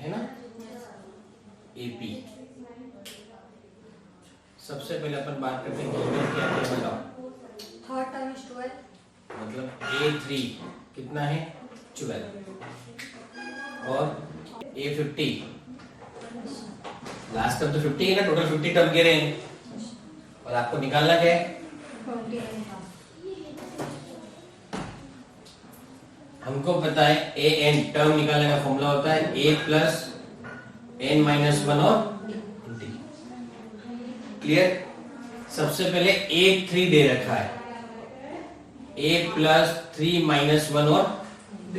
है ना, AP। सबसे पहले अपन बात करते हैं गिवन क्या है, बताओ। 3 टाइम्स 12 मतलब A3 कितना है 12 और A50 लास्ट टर्म तो 50 है ना, टोटल 50 टर्म के रहे हैं और आपको निकालना क्या है 29। हमको पता है AN टर्म निकालने का फॉर्मूला होता है A प्लस N-1 और D। क्लियर। सबसे पहले A3 दे रखा है, A प्लस 3-1 और D।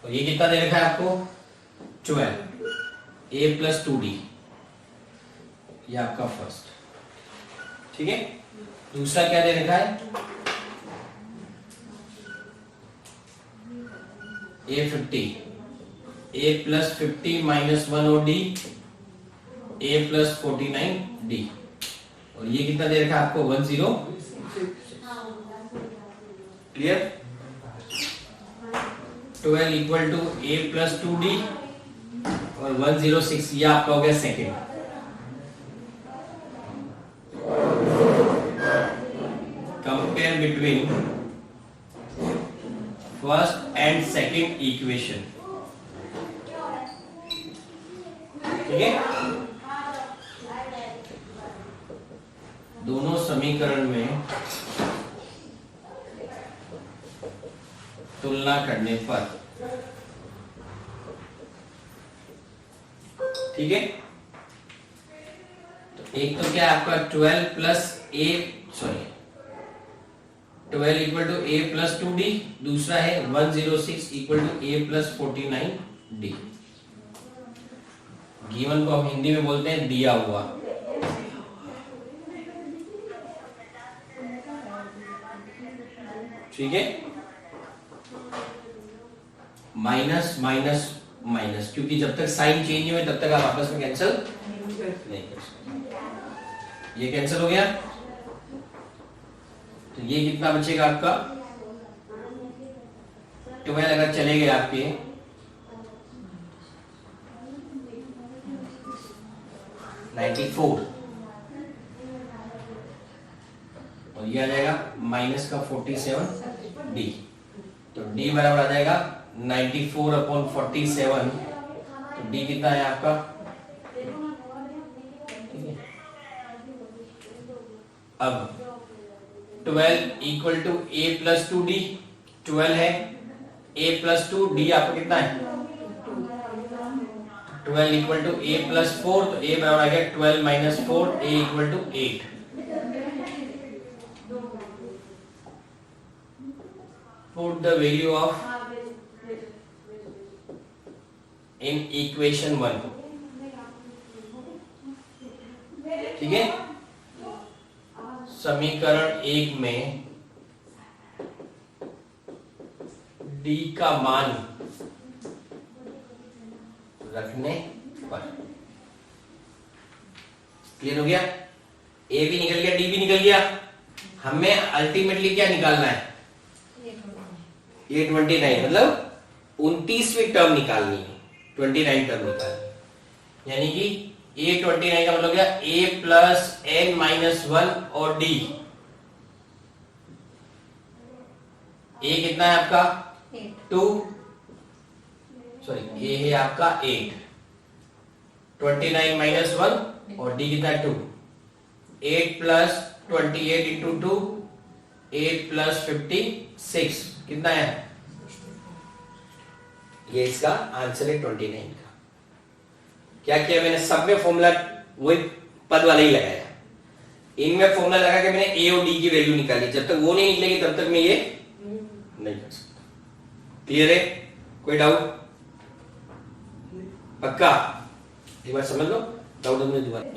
और ये कितना दे रखा है आपको 12, A प्लस 2D, ये आपका फर्स्ट। ठीक है। दूसरा क्या दे रखा है A50, A प्लस 50-1 और D, A प्लस 49D। और ये कितना दे रखा है आपको 106। Clear. 12 equal to A plus 2D और 106, ये आपका हो गया second. Compare between first and second equation. ठीक है। दोनों समीकरण में तुलना करने पर, ठीक है, तो एक तो क्या आपका 12 plus A, sorry 12 equal to A plus 2D, दूसरा है 106 equal to A plus 49D। Given को हम हिंदी में बोलते हैं दिया हुआ। ठीक है। माइनस माइनस माइनस, क्योंकि जब तक साइन चेंज नहीं हुए तब तक आप आपस में कैंसिल नहीं कर सकते। ये कैंसिल हो गया, तो ये कितना बचेगा आपका 12 अगर चले गए आपके 94, और ये आ जाएगा माइनस का 47D। तो D बराबर आ जाएगा 94/47। तो D कितना है आपका, अब 12 equal to A plus 2D, 12 है A प्लस 2, D आपका कितना है 12 इक्वल टू A प्लस 4, तो A बराबर आ गया 12 minus 4, A equal to 8। Put the value of in equation 1। ठीक है। समीकरण 1 में D का मान रखने पर, क्लियर हो गया। A भी निकल गया, D भी निकल गया। हमें अल्टीमेटली क्या निकालना है A29, मतलब 29वीं टर्म निकालनी है, 29 टर्म निकालनी। यानी कि A29 का मतलब क्या, A प्लस N-1 और D। A कितना है आपका 2, सॉरी A है आपका 8, 29 माइनस 1 और D कितना है 2। 8 प्लस 28 इंटू 2, 8 प्लस 56 कितना है, ये इसका आंसर है 29 का। क्या किया मैंने, सब में फॉर्मूला वही पद वाला ही लगाया, इनमें फॉर्मूला लगा के मैंने A और D की वैल्यू निकाली। जब तक वो नहीं निकलेगी तब तक मैं ये नहीं कर सकता। क्लियर है, कोई डाउट? पक्का? एक बार समझ लो, डाउट दोबारा।